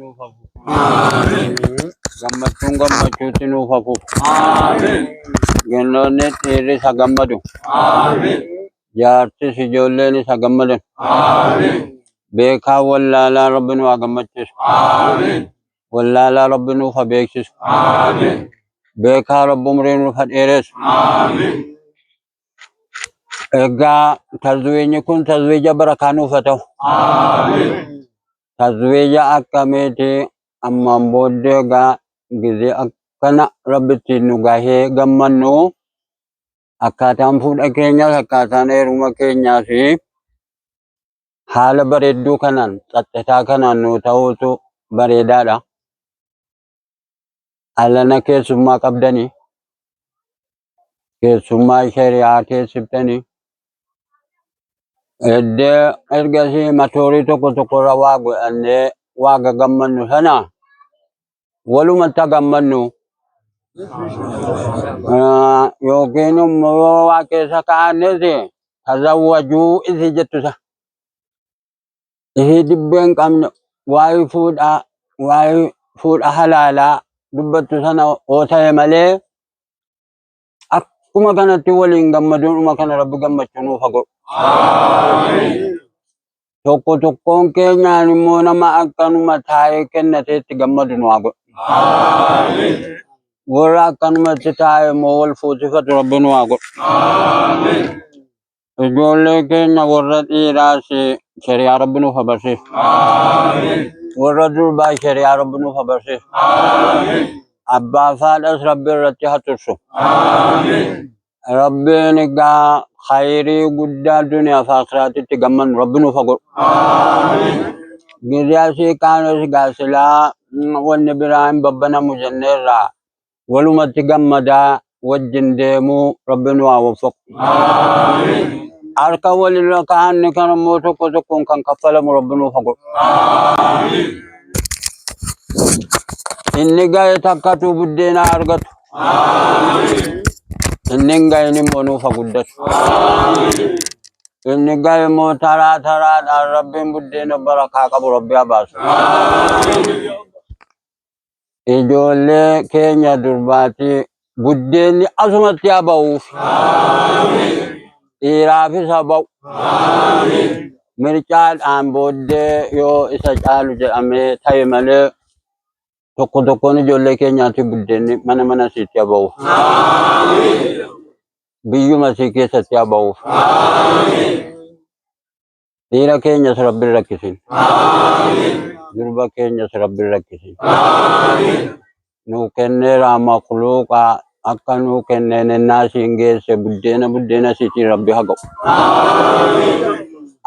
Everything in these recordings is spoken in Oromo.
nuufafu. Gammachuun gammachuutti nuufafu. Gennoonni dhiirri isa gammadu. Jaartis ijoolleen isa gammadan. Beekaa wallaalaa Rabbi nu haa gammachiisu. Wallaalaa Rabbi nuuf haa beeksisu. Beekaa Rabbi umrii nuuf haa dheeressu. Egaa tazwiijni kun tazwiija barakaa nuuf haa ta'u. Tazwiija akkamiiti ammaan booddee egaa gizee akkana Rabbitti nu gahee gammannu akkaataan fuudha keenyaas akkaataan heeruma keenyaa fi haala bareedduu kanaan xaxxataa kanaan nu ta'uutu bareedaadha. Alana keessummaa qabdanii keessummaa shari'aa keessiftanii ergasii matoorii tokko tokkorra waa godhannee waa gammannu sana walumatti gammannu yookiin immoo waa keessa kaa'annes tazawwajuu isii jettusa. Isii dibbeen qabne waa'ee fuudha halaalaa dubbattu sana oo ta'e malee akkuma kanatti waliin gammaduudhuma kana Rabbi gammachuu nuuf haa godhu. Tokko tokkoon keenyaan immoo nama akkanuma taa'ee kennateetti gammadu nu haa godhu. Warra akkanumatti taa'e immoo wal fuusifatu Rabbi nu haa godhu. Ijoollee keenya warra dhiiraas shari'aa Rabbi nuuf haa barsiisu. Warra durbaa shari'aa Rabbi nuuf haa barsiisu. Abbaa fi haadhas Rabbi irratti haa tursu. Rabbiin egaa khayrii guddaa duniyaa fi akhiraatitti gammannu Rabbi nuuf haa godhu. Gizee asii kaanes egaa silaa wanni biraa hin babbanamu jenneerraa walumatti gammadaa wajjin deemuu Rabbi nu haa waffaqu. Harka walirra kaa'anne kan immoo tokko tokkoon kan kaffalamu Rabbi nuuf haa godhu. Inni ga'e takkatu buddeena argatu. Inni hin ga'in immoo nuuf haa guddatu. Inni ga'e immoo taraa taraadhaan Rabbiin buddeena barakaa qabu Rabbi haa baasu. Ijoollee keenya durbaatii buddeenni asumatti haa ba'uuf. Dhiiraafis haa ba'u. Mircaadhaan booddee yoo isa caalu jedhamee ta'e malee tokko tokkoon ijoollee keenyaatti buddeenni mana mana isiitti haa ba'uuf. Biyyuma isii keessatti haa ba'uuf. Dhiira keenyas Rabbi hin rakkisin. Durba keenyas Rabbi hin rakkisin. Nuu kenneeraa makluuqaa akka nuu kenneen ennaa siin geesse buddeena isiitiin Rabbi haa ga'u.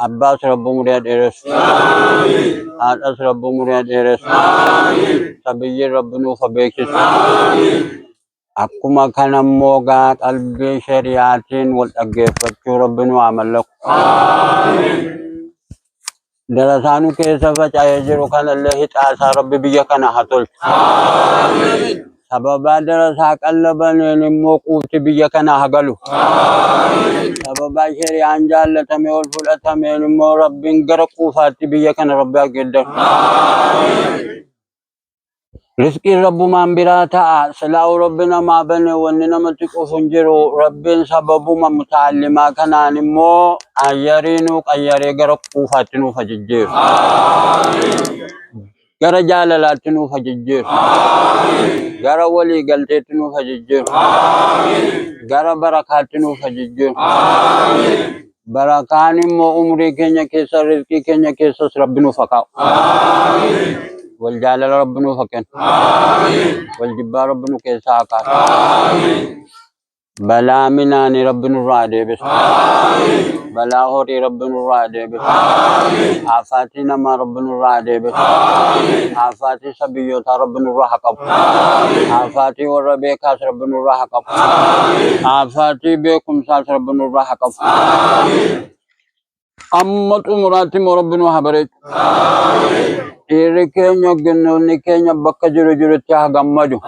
Abbaas Rabbi umurii haa dheeressu. Haadhas Rabbi umurii haa dheeressu. Sabiyyiin Rabbi nuuf haa beeksisu. Akkuma kana immoo gaa qalbii shari'aatiin wal dhaggeeffachuu Rabbi nu haa mallaku. Darasaanu keessa faca'ee jiru kanallee hixaasaa Rabbi biyya kana haa tolchu. Sababaa darasaa qallabaniin immoo quufti biyya kana haa galu. Sababaa shari'aan jaallatamee ol fudhatameen immoo Rabbiin gara quufaatti biyya kana Rabbi haa geeddaru. Rizqiin Rabbumaan biraa ta'a. Silaa'u Rabbi namaa bane wanni namatti quufu hin jiru. Rabbiin sababuma mutaallimaa kanaan immoo ayyarii nuu qayyaree gara quufaatti nuuf haa jijjiiru. Gara jaalalaatti nuuf haa jijjiiru. Gara walii galteetti nuuf haa jijjiiru. Gara barakaatti nuuf haa jijjiiru. Barakaan immoo umrii keenya keessa rizqii keenya keessas Rabbi nuuf haa kaa'u. Wal jaalala Rabbi nuuf haa kennu. Wal jibbaa Rabbi nu keessaa haa kaasu. Balaa minaanii Rabbi nurraa haa deebisu. Balaa horii Rabbi nurraa haa deebisu. Aafaatii namaa Rabbi nurraa haa deebisu. Aafaatii sabiyyootaa Rabbi nurraa haa qabu. Aafaatii warra beekaas Rabbi nurraa haa qabu. Aafaatii beekumsaas Rabbi nurraa haa qabu. Amma xumuraatti immoo Rabbi nu haa bareechu. Dhiirri keenya gennoonni keenya bakka jirutti haa gammadu.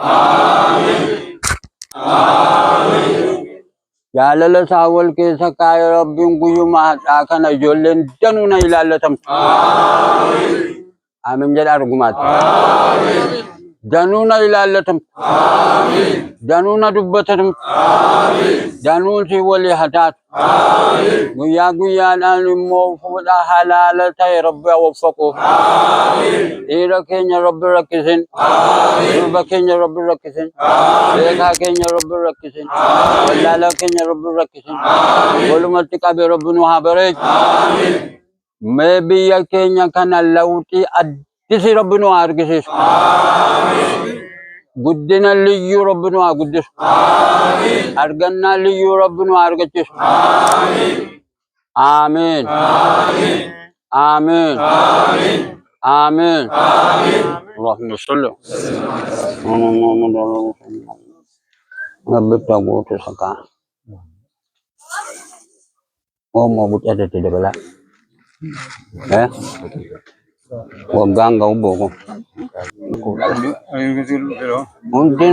Jaalala isaa wal keessa kaa'ee Rabbiin guyyuma hadhaa kana ijoolleen danuu na ilaallatamtu. Amin jedha argumaati. Danuuna ilaallatum. Danuuna dubbatatum. Danuunsi walii hataatu. Guyyaa guyyaadhaan immoo fuudha halaala ta'e Rabbi awwaffaqu. Dhiira keenya Rabbi rakkisin. Durba keenya Rabbi rakkisin. Beekaa keenya Rabbi rakkisin. Wallaalaa keenya Rabbi rakkisin. Walumatti qabe Rabbi nu haa bareechu. Mee biyya keenya kana lawxii addisi Rabbi nu haa argisiisu. Guddina liyyuu Rabbi nu haa guddisu. Argannaa liyyuu Rabbi nu haa argachiisu. Amiin. Amiin. Amiin. Allahumma salli. Rabbi taguutu sakaa. Mau buat ada tidak bela. Waggang kau boko. Mungkin.